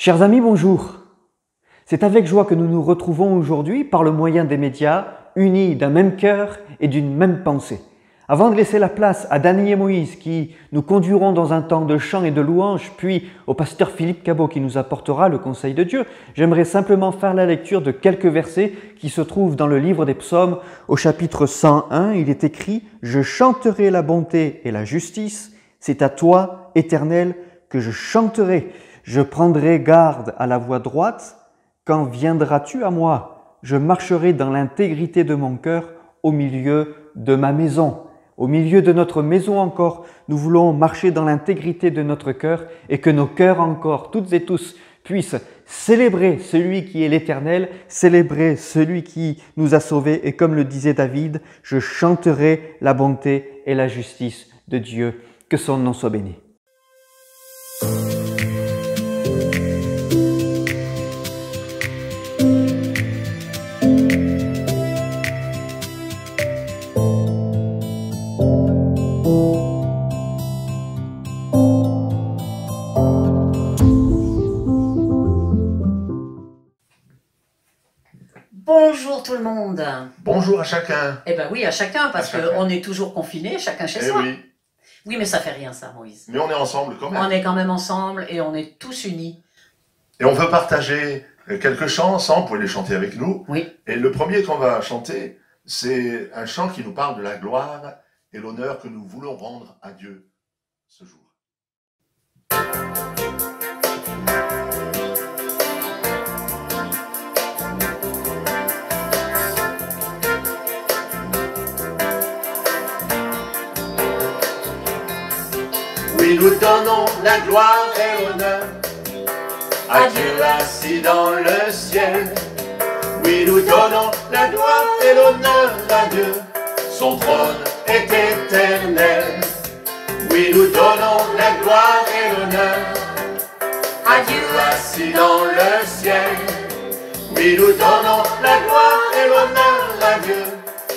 Chers amis, bonjour. C'est avec joie que nous nous retrouvons aujourd'hui par le moyen des médias, unis d'un même cœur et d'une même pensée. Avant de laisser la place à Dany et Moïse qui nous conduiront dans un temps de chant et de louange, puis au pasteur Philippe Cabot qui nous apportera le conseil de Dieu, j'aimerais simplement faire la lecture de quelques versets qui se trouvent dans le livre des Psaumes au chapitre 101. Il est écrit « Je chanterai la bonté et la justice, c'est à toi, Éternel, que je chanterai. Je prendrai garde à la voie droite. Quand viendras-tu à moi? Je marcherai dans l'intégrité de mon cœur au milieu de ma maison. » Au milieu de notre maison encore, nous voulons marcher dans l'intégrité de notre cœur et que nos cœurs encore, toutes et tous, puissent célébrer celui qui est l'Éternel, célébrer celui qui nous a sauvés. Et comme le disait David, je chanterai la bonté et la justice de Dieu. Que son nom soit béni. Bonjour tout le monde. Bonjour à chacun. Eh ben oui, à chacun, parce qu'on est toujours confinés, chacun chez soi. Oui. Oui, mais ça fait rien ça, Moïse. Mais on est ensemble quand même. On est quand même ensemble et on est tous unis. Et on veut partager quelques chants ensemble, vous pouvez les chanter avec nous. Oui. Et le premier qu'on va chanter, c'est un chant qui nous parle de la gloire et l'honneur que nous voulons rendre à Dieu ce jour. Oui, nous donnons la gloire et l'honneur à Dieu assis dans le ciel. Oui, nous donnons la gloire et l'honneur à Dieu, son trône est éternel. Oui, nous donnons la gloire et l'honneur à Dieu assis dans le ciel. Oui, nous donnons la gloire et l'honneur à Dieu,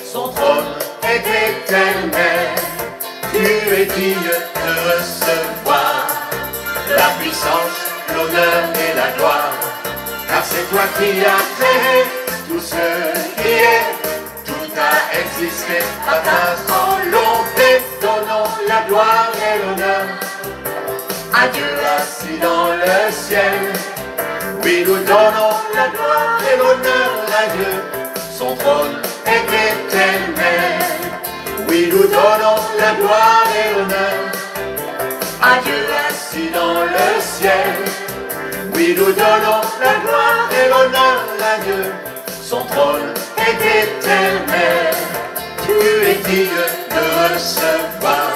son trône est éternel. Tu es digne de recevoir la puissance, l'honneur et la gloire, car c'est toi qui as créé tout ce qui est, tout a existé à ta volonté. Donnons la gloire et l'honneur à Dieu assis dans le ciel. Oui, nous donnons la gloire et l'honneur à Dieu, son trône est éternel. Oui, nous donnons la gloire et l'honneur à Dieu assis dans le ciel. Oui, nous donnons la gloire et l'honneur à Dieu, son trône est éternel. Tu es digne de recevoir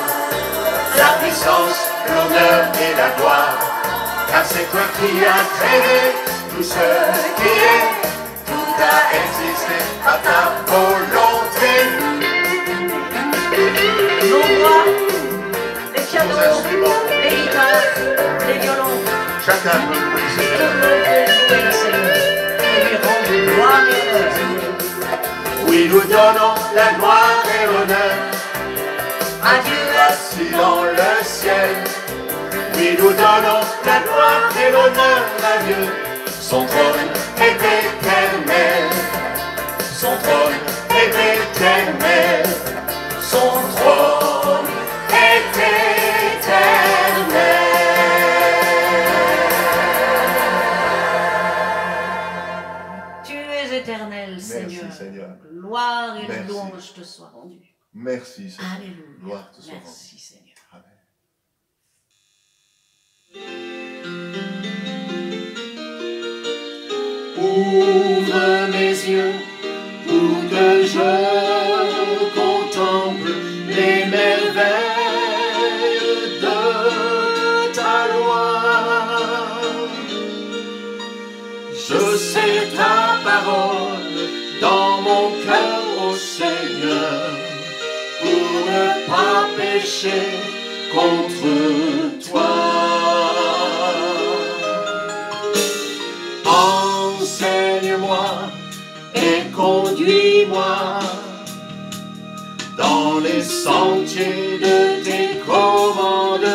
la puissance, l'honneur et la gloire, car c'est toi qui as créé tout ce qui est, tout a existé à ta volonté. Nos voix, les pianos, les guitares, les violons, Chacun peut louer tout Seigneur. le monde peut louer le Seigneur et lui rendre gloire et honneur. Oui, nous donnons la gloire et l'honneur à Dieu assis dans le ciel. Oui, nous donnons la gloire et l'honneur à Dieu, son trône est éternel. Son trône est éternel. Son trône est éternel. Tu es éternel, Seigneur. Merci Seigneur. Gloire et Merci. louange te soient rendues. Merci Seigneur. Alléluia. Gloire te soit Merci, Seigneur. rendue. Ouvre mes yeux pour que je contemple les merveilles de ta loi. Je sais ta parole dans mon cœur, ô Seigneur, pour ne pas pécher contre toi. Enseigne-moi et conduis-moi dans les sentiers de tes commandements.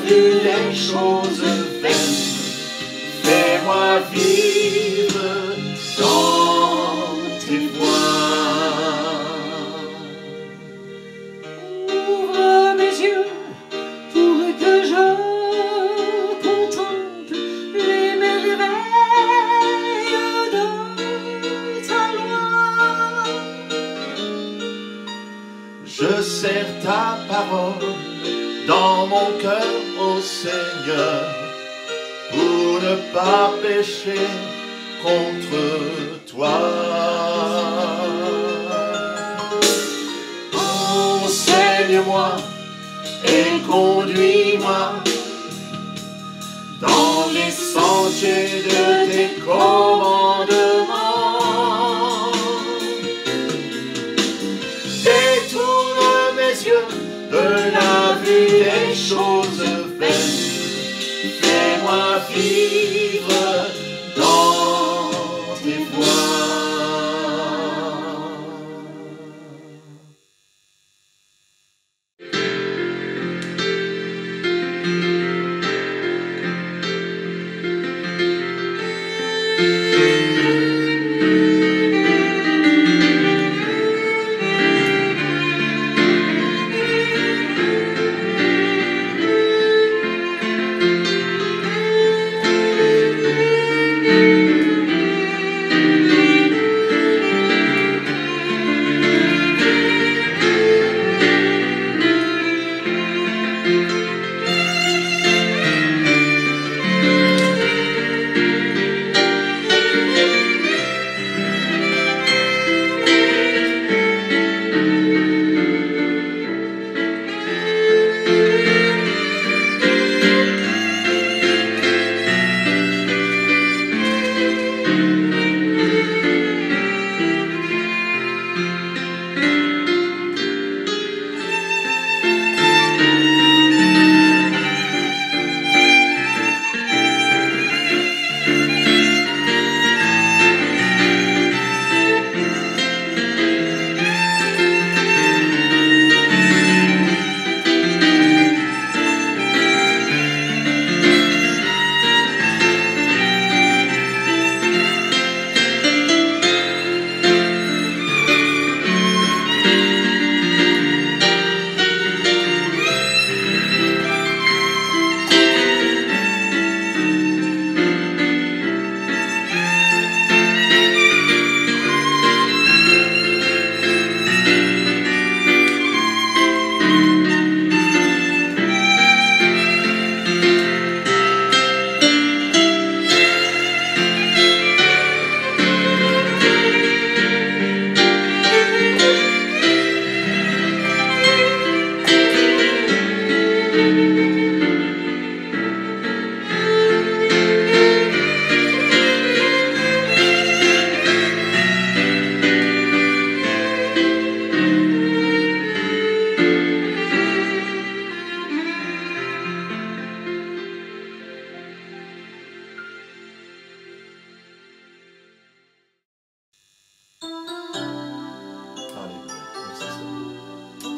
vue des choses vaines. Fais-moi vivre dans tes voies. Ouvre mes yeux pour que je contemple les merveilles de ta loi. Je serre ta parole dans mon cœur, ô Seigneur, pour ne pas pécher contre toi. Enseigne-moi et conduis-moi dans les sentiers de tes commandements. Détourne mes yeux de la vue des choses vaines. Fais-moi vivre dans tes voies.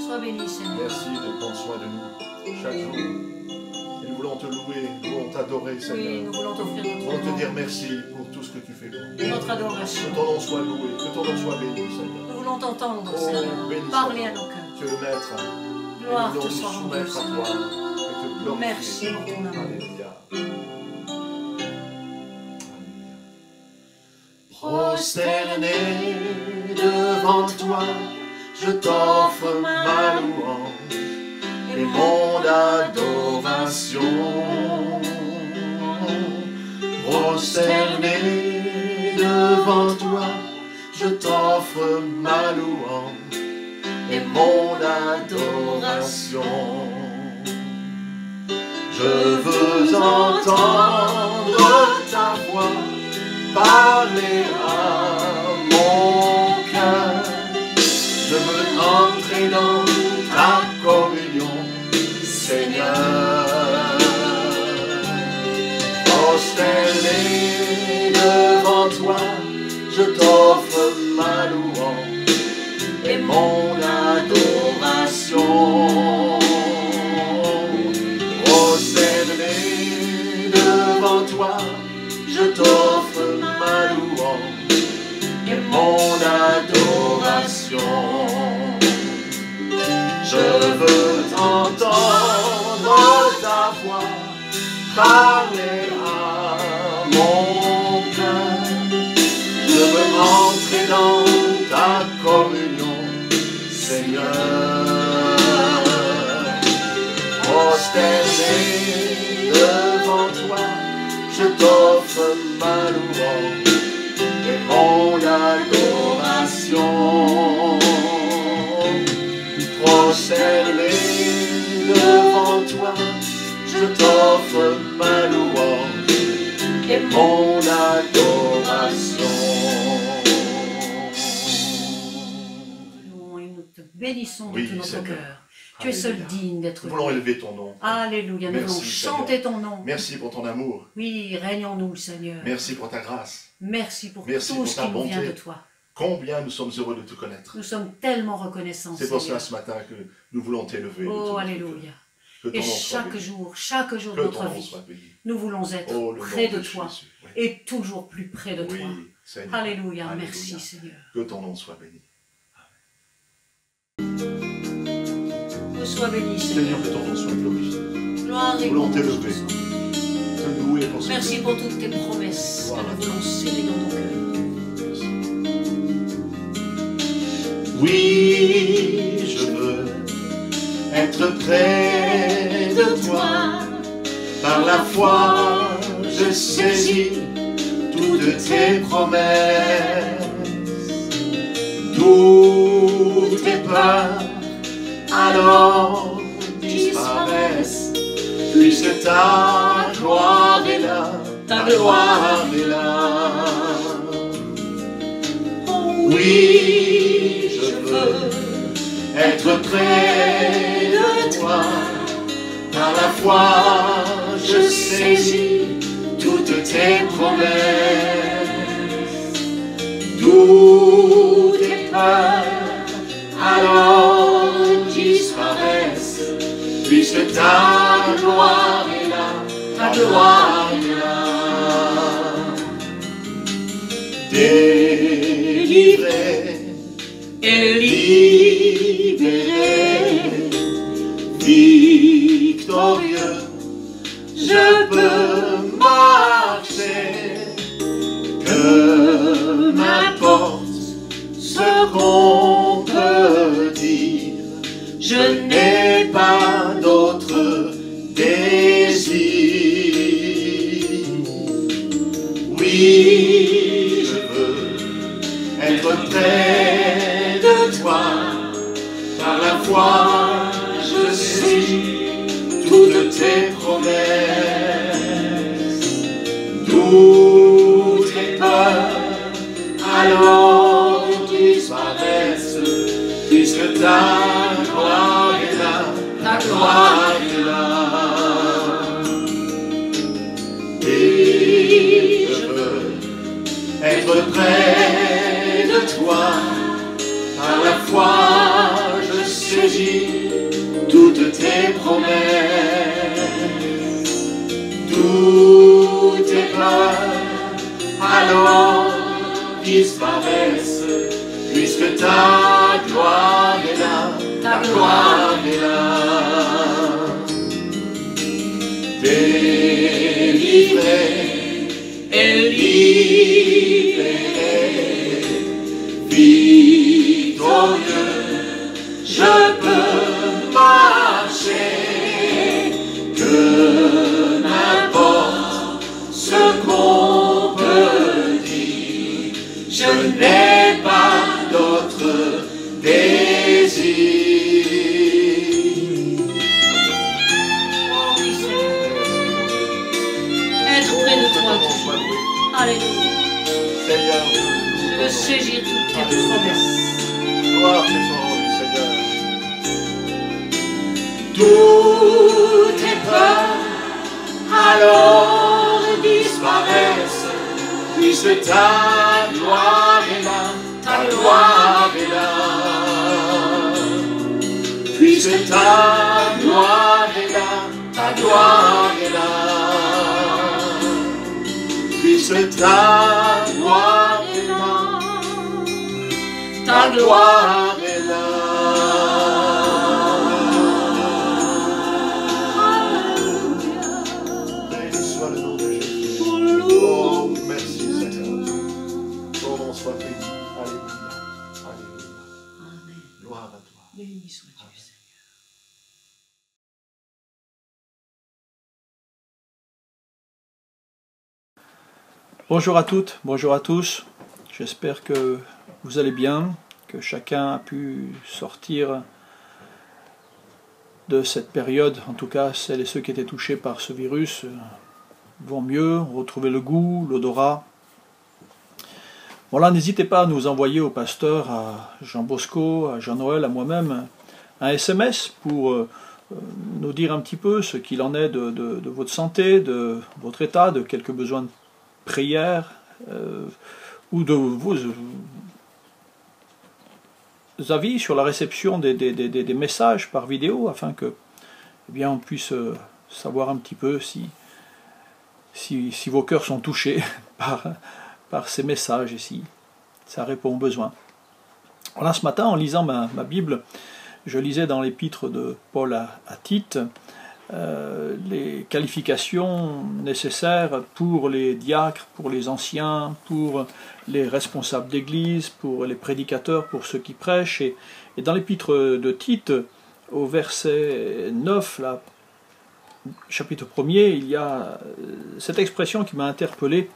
Sois béni, Seigneur. Merci de prendre soin de nous chaque jour. Et nous voulons te louer, nous voulons t'adorer, Oui, Seigneur. nous voulons t'offrir Nous voulons te notre dire nom merci pour tout ce que tu fais pour nous. et notre adoration. Que ton nom soit loué, que ton nom soit béni, Seigneur. Nous voulons t'entendre, Oh, Seigneur. béni Parler sois à nos cœurs. Tu es le maître. Gloire Et nous te voulons soit nous rendue, soumettre à Seigneur. toi et te glorifier. Merci pour ton amour. Alléluia. Prosterné devant toi, je t'offre ma louange et mon adoration. Prosterné devant toi, je t'offre ma louange et mon adoration. Je veux entendre ta voix parler à mon cœur. Je veux entrer dans ta communion, Seigneur. Prosterné devant toi, je t'offre ma louange et mon adoration. Prosterné parler à mon cœur. Je veux entrer dans ta communion, Seigneur. Prosterné devant toi, je t'offre ma louange et mon adoration. Prosterné devant toi, je t'offre ma louange et mon adoration. Et nous te bénissons de Oui, tout notre Seigneur. cœur. Tu es seul Alléluia. digne d'être Nous voulons loué. élever ton nom. Alléluia, nous Merci, voulons chanter ton nom. Merci pour ton amour. Oui, régnons-nous, Seigneur. Merci pour ta grâce. Merci pour Merci tout pour ce ta qui nous vient bonté. de toi. Combien nous sommes heureux de te connaître. Nous sommes tellement reconnaissants, C'est pour Seigneur. cela ce matin que nous voulons t'élever. de tout Oh, notre alléluia. cœur. Que ton Et nom soit béni. chaque jour Que de ton notre nom vie, soit béni. nous voulons être Oh, le près nom de toi Jésus. Oui. et toujours plus près de toi. Oui, Seigneur. Alléluia, Alléluia. merci Seigneur. Que ton nom soit béni. Sois béni, Seigneur. Seigneur, que ton nom soit glorifié. Gloire et Nous voulons gloire. t'élever. Te louer pour ce Merci que pour toutes tes promesses Voilà. que nous voulons sceller dans nos cœurs. Oui, je veux être près de toi. Par la foi, je saisis toutes tes promesses. Toutes tes peurs, alors disparaissent. Puisque ta gloire est là, ta gloire est là. Oui, je veux être près de toi. Par la foi, je saisis toutes tes promesses. Toutes tes peurs, alors disparaissent. Puisque ta gloire est là, ta gloire est là. Délivré et libéré, victorieux, je peux marcher. Que m'importe ce qu'on peut dire, je n'ai pas d'autre désir. Oui, je veux être près de toi. Par la foi, je saisis toutes tes promesses. Toutes tes peurs, alors disparaissent. Puisque ta gloire est là, ta gloire est là. Et je veux être près de toi. Par la foi, je saisis toutes tes promesses. Toutes tes peurs, alors disparaissent. Puisque ta gloire est là, ta gloire est là. Délivré et libéré, victorieux, je peux marcher. Que m'importe ce qu'on peut dire, je n'ai pas d'autre désir. Oh oui, Seigneur. Être près de toi toujours. Alléluia. Seigneur, Je veux saisir toutes tes promesses. gloire te soit rendue, Seigneur. Toutes tes peurs, alors disparaissent. Puisque ta gloire est là, ta gloire est là. Puisque ta gloire est là, ta gloire est là. Puisque ta gloire est là, ta gloire est là. Bonjour à toutes, bonjour à tous. J'espère que vous allez bien, que chacun a pu sortir de cette période. En tout cas, celles et ceux qui étaient touchés par ce virus vont mieux, retrouver le goût, l'odorat. Voilà, n'hésitez pas à nous envoyer au pasteur, à Jean Bosco, à Jean-Noël, à moi-même, un SMS pour nous dire un petit peu ce qu'il en est de votre santé, de votre état, de quelques besoins de prière, ou de vos avis sur la réception des messages par vidéo, afin que eh bien, on puisse savoir un petit peu si vos cœurs sont touchés par ces messages et si ça répond aux besoins. Voilà, ce matin, en lisant ma Bible, je lisais dans l'épître de Paul à Tite les qualifications nécessaires pour les diacres, pour les anciens, pour les responsables d'église, pour les prédicateurs, pour ceux qui prêchent. Et dans l'épître de Tite, au verset 9, là, chapitre 1er, il y a cette expression qui m'a interpellé.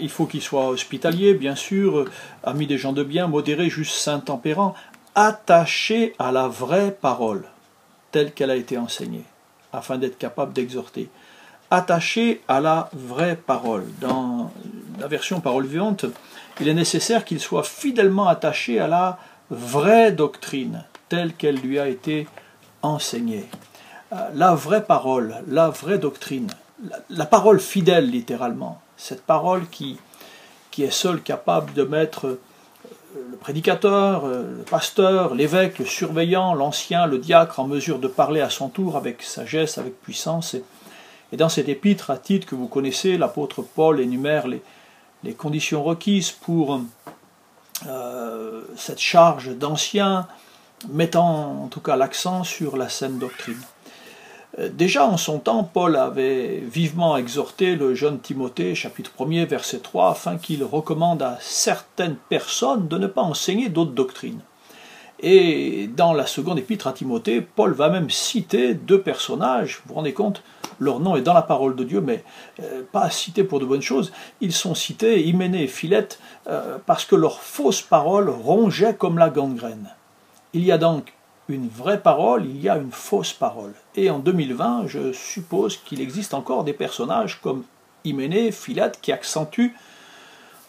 Il faut qu'il soit hospitalier, bien sûr, ami des gens de bien, modéré, juste, saint, tempérant, attaché à la vraie parole, telle qu'elle a été enseignée, afin d'être capable d'exhorter. Attaché à la vraie parole. Dans la version parole vivante, il est nécessaire qu'il soit fidèlement attaché à la vraie doctrine, telle qu'elle lui a été enseignée. La vraie parole, la vraie doctrine, la parole fidèle littéralement, cette parole qui est seule capable de mettre le prédicateur, le pasteur, l'évêque, le surveillant, l'ancien, le diacre en mesure de parler à son tour avec sagesse, avec puissance. Et dans cet épître à Tite que vous connaissez, l'apôtre Paul énumère les conditions requises pour cette charge d'ancien, mettant en tout cas l'accent sur la saine doctrine. Déjà en son temps, Paul avait vivement exhorté le jeune Timothée, chapitre 1er, verset 3, afin qu'il recommande à certaines personnes de ne pas enseigner d'autres doctrines. Et dans la seconde épître à Timothée, Paul va même citer deux personnages, vous vous rendez compte, leur nom est dans la parole de Dieu, mais pas cités pour de bonnes choses, ils sont cités, Hyménée et Philette, parce que leurs fausses paroles rongeaient comme la gangrène. Il y a donc une vraie parole, il y a une fausse parole. Et en 2020, je suppose qu'il existe encore des personnages comme Hyménée, Philette, qui accentuent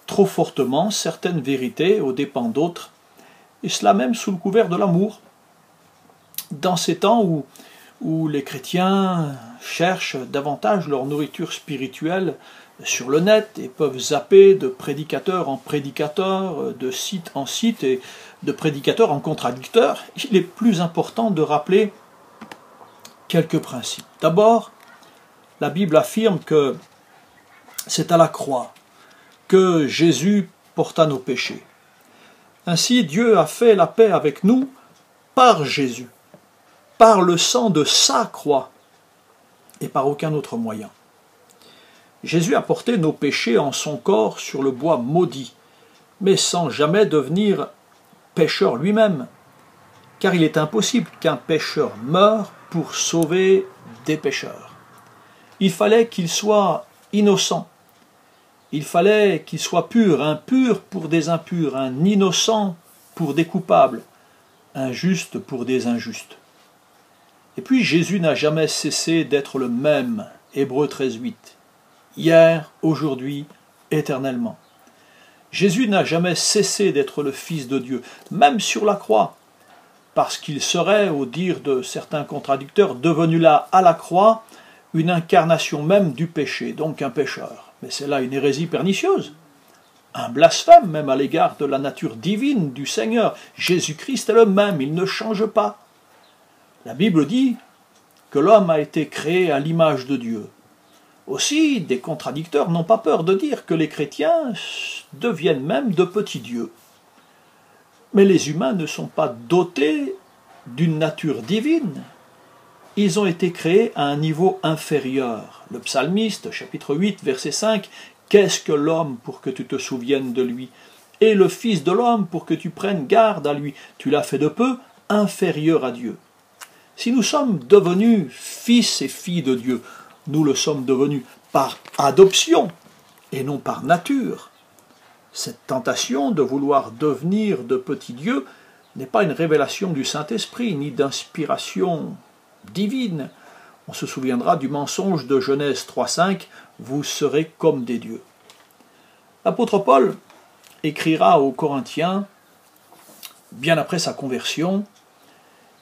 trop fortement certaines vérités aux dépens d'autres, et cela même sous le couvert de l'amour. Dans ces temps où les chrétiens cherchent davantage leur nourriture spirituelle sur le net et peuvent zapper de prédicateur en prédicateur, de site en site et de prédicateur en contradicteur, il est plus important de rappeler quelques principes. D'abord, la Bible affirme que c'est à la croix que Jésus porta nos péchés. Ainsi, Dieu a fait la paix avec nous par Jésus, par le sang de sa croix et par aucun autre moyen. Jésus a porté nos péchés en son corps sur le bois maudit, mais sans jamais devenir pécheur lui-même, car il est impossible qu'un pécheur meure pour sauver des pécheurs. Il fallait qu'il soit innocent, il fallait qu'il soit pur, un pur pour des impurs, un innocent pour des coupables, un juste pour des injustes. Et puis Jésus n'a jamais cessé d'être le même, Hébreux 13:8, hier, aujourd'hui, éternellement. Jésus n'a jamais cessé d'être le Fils de Dieu, même sur la croix, parce qu'il serait, au dire de certains contradicteurs, devenu là, à la croix, une incarnation même du péché, donc un pécheur. Mais c'est là une hérésie pernicieuse, un blasphème même à l'égard de la nature divine du Seigneur. Jésus-Christ est le même, il ne change pas. La Bible dit que l'homme a été créé à l'image de Dieu. Aussi, des contradicteurs n'ont pas peur de dire que les chrétiens deviennent même de petits dieux. Mais les humains ne sont pas dotés d'une nature divine. Ils ont été créés à un niveau inférieur. Le psalmiste, chapitre 8, verset 5, « Qu'est-ce que l'homme pour que tu te souviennes de lui? Et le Fils de l'homme pour que tu prennes garde à lui? Tu l'as fait de peu, inférieur à Dieu. » Si nous sommes devenus fils et filles de Dieu, nous le sommes devenus par adoption, et non par nature. Cette tentation de vouloir devenir de petits dieux n'est pas une révélation du Saint-Esprit, ni d'inspiration divine. On se souviendra du mensonge de Genèse 3,5 « Vous serez comme des dieux ». L'apôtre Paul écrira aux Corinthiens, bien après sa conversion,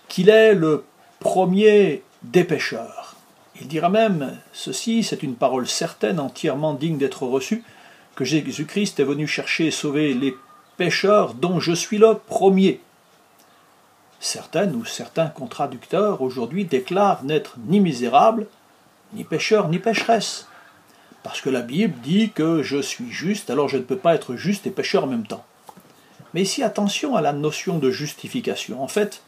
qu'il est le premier des pécheurs. Il dira même ceci, c'est une parole certaine, entièrement digne d'être reçue, que Jésus-Christ est venu chercher et sauver les pécheurs dont je suis le premier. Certaines ou certains contradicteurs aujourd'hui déclarent n'être ni misérables, ni pécheurs, ni pécheresses. Parce que la Bible dit que je suis juste, alors je ne peux pas être juste et pécheur en même temps. Mais ici, attention à la notion de justification. En fait,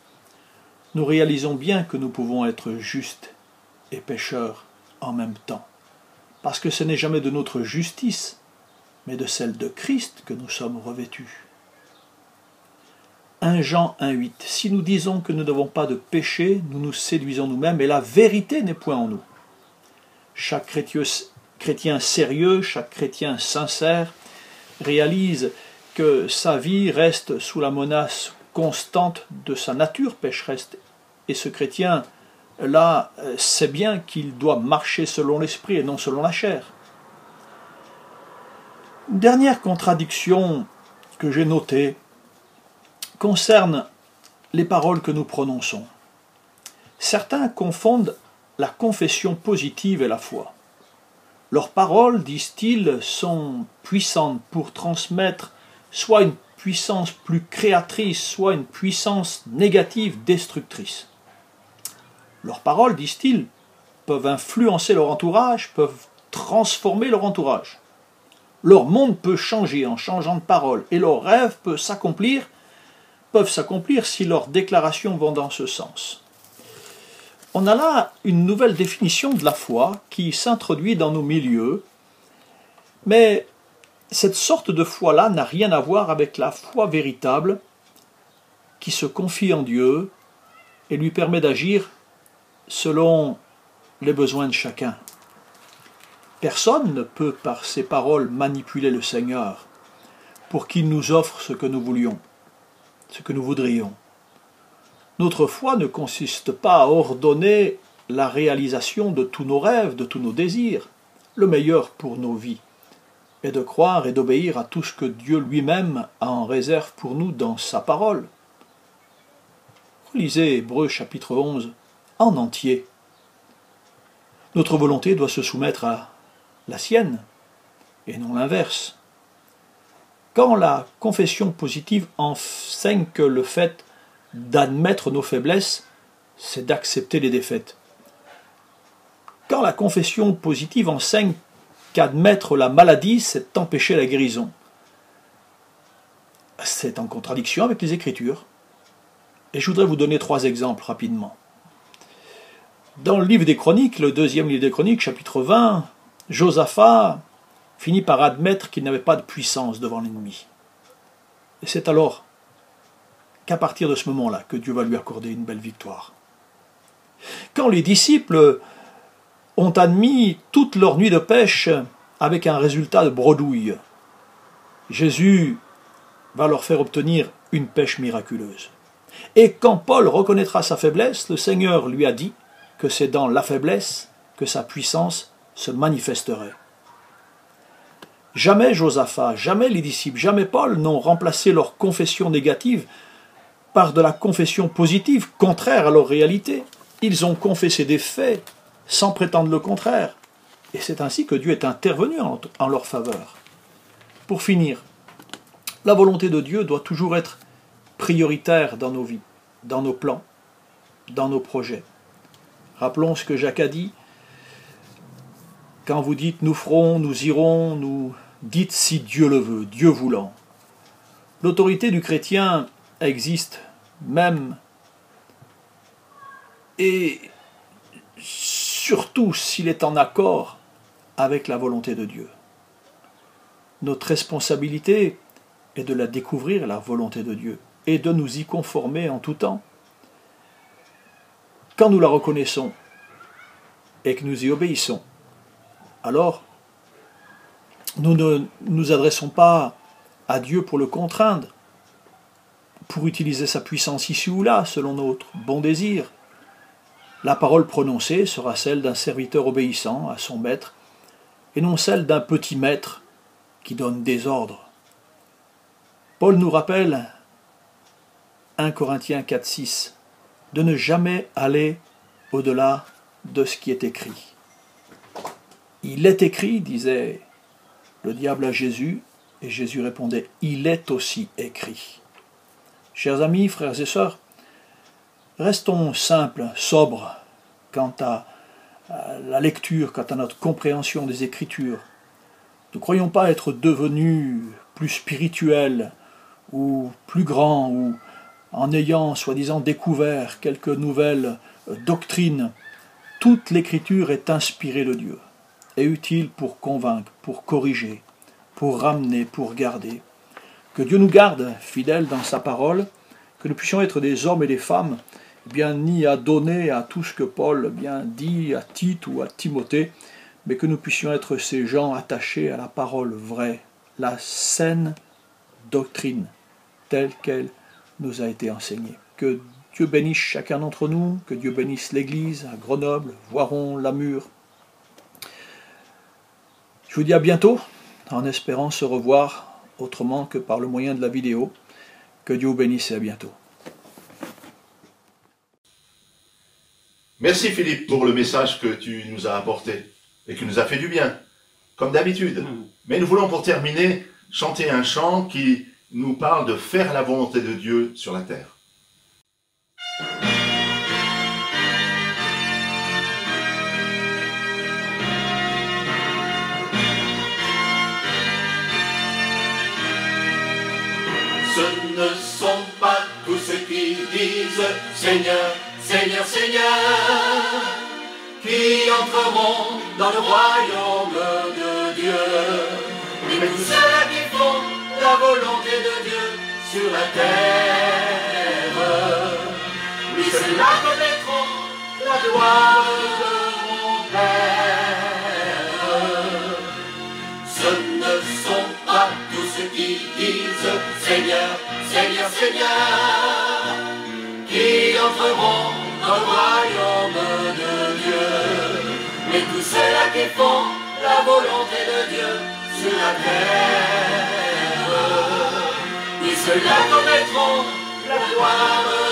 nous réalisons bien que nous pouvons être justes et pécheurs en même temps. Parce que ce n'est jamais de notre justice, mais de celle de Christ que nous sommes revêtus. 1 Jean 1,8 « Si nous disons que nous n'avons pas de péché, nous nous séduisons nous-mêmes et la vérité n'est point en nous. » Chaque chrétien sérieux, chaque chrétien sincère réalise que sa vie reste sous la menace constante de sa nature pécheresse. Et ce chrétien-là sait bien qu'il doit marcher selon l'esprit et non selon la chair. Une dernière contradiction que j'ai notée concerne les paroles que nous prononçons. Certains confondent la confession positive et la foi. Leurs paroles, disent-ils, sont puissantes pour transmettre soit une puissance plus créatrice, soit une puissance négative destructrice. Leurs paroles, disent-ils, peuvent influencer leur entourage, peuvent transformer leur entourage. Leur monde peut changer en changeant de parole et leurs rêves peuvent s'accomplir si leurs déclarations vont dans ce sens. On a là une nouvelle définition de la foi qui s'introduit dans nos milieux, mais cette sorte de foi-là n'a rien à voir avec la foi véritable qui se confie en Dieu et lui permet d'agir selon les besoins de chacun. Personne ne peut par ses paroles manipuler le Seigneur pour qu'il nous offre ce que nous voulions, ce que nous voudrions. Notre foi ne consiste pas à ordonner la réalisation de tous nos rêves, de tous nos désirs. Le meilleur pour nos vies est de croire et d'obéir à tout ce que Dieu lui-même a en réserve pour nous dans sa parole. Lisez Hébreux chapitre 11 en entier. Notre volonté doit se soumettre à la sienne, et non l'inverse. Quand la confession positive enseigne que le fait d'admettre nos faiblesses, c'est d'accepter les défaites. Quand la confession positive enseigne qu'admettre la maladie, c'est empêcher la guérison, c'est en contradiction avec les Écritures. Et je voudrais vous donner 3 exemples rapidement. Dans le livre des Chroniques, le 2e livre des Chroniques, chapitre 20, Josaphat finit par admettre qu'il n'avait pas de puissance devant l'ennemi. Et c'est alors qu'à partir de ce moment-là que Dieu va lui accorder une belle victoire. Quand les disciples ont admis toute leur nuit de pêche avec un résultat de bredouille, Jésus va leur faire obtenir une pêche miraculeuse. Et quand Paul reconnaîtra sa faiblesse, le Seigneur lui a dit que c'est dans la faiblesse que sa puissance se manifesterait. Jamais Josaphat, jamais les disciples, jamais Paul n'ont remplacé leur confession négative par de la confession positive, contraire à leur réalité. Ils ont confessé des faits sans prétendre le contraire. Et c'est ainsi que Dieu est intervenu en leur faveur. Pour finir, la volonté de Dieu doit toujours être prioritaire dans nos vies, dans nos plans, dans nos projets. Rappelons ce que Jacques a dit. Quand vous dites « nous ferons, nous irons », nous dites « si Dieu le veut, Dieu voulant ». L'autorité du chrétien existe même et surtout s'il est en accord avec la volonté de Dieu. Notre responsabilité est de la découvrir, la volonté de Dieu, et de nous y conformer en tout temps. Quand nous la reconnaissons et que nous y obéissons, alors Nous ne nous adressons pas à Dieu pour le contraindre, pour utiliser sa puissance ici ou là, selon notre bon désir. La parole prononcée sera celle d'un serviteur obéissant à son maître, et non celle d'un petit maître qui donne des ordres. Paul nous rappelle, 1 Corinthiens 4,6, de ne jamais aller au-delà de ce qui est écrit. Il est écrit, disait le diable à Jésus, et Jésus répondait, il est aussi écrit. Chers amis, frères et sœurs, restons simples, sobres quant à la lecture, quant à notre compréhension des Écritures. Ne croyons pas être devenus plus spirituels ou plus grands ou en ayant soi-disant découvert quelques nouvelles doctrines. Toute l'Écriture est inspirée de Dieu, est utile pour convaincre, pour corriger, pour ramener, pour garder. Que Dieu nous garde fidèles dans sa parole, que nous puissions être des hommes et des femmes, bien ni à donner à tout ce que Paul bien dit à Tite ou à Timothée, mais que nous puissions être ces gens attachés à la parole vraie, la saine doctrine, telle qu'elle nous a été enseignée. Que Dieu bénisse chacun d'entre nous, que Dieu bénisse l'Église à Grenoble, Voiron, Lamure. Je vous dis à bientôt, en espérant se revoir autrement que par le moyen de la vidéo. Que Dieu vous bénisse et à bientôt. Merci Philippe pour le message que tu nous as apporté et qui nous a fait du bien, comme d'habitude. Mais nous voulons pour terminer chanter un chant qui nous parle de faire la volonté de Dieu sur la terre. Ce ne sont pas tous ceux qui disent Seigneur, Seigneur, Seigneur, qui entreront dans le royaume de Dieu, mais tous ceux qui font la volonté de Dieu sur la terre. Oui, ceux-là connaîtront la gloire de mon Père. Ce ne sont pas tous ceux qui disent Seigneur, Seigneur, Seigneur, qui entreront dans le royaume de Dieu, mais tous ceux-là qui font la volonté de Dieu sur la terre, oui, ceux-là connaîtront la gloire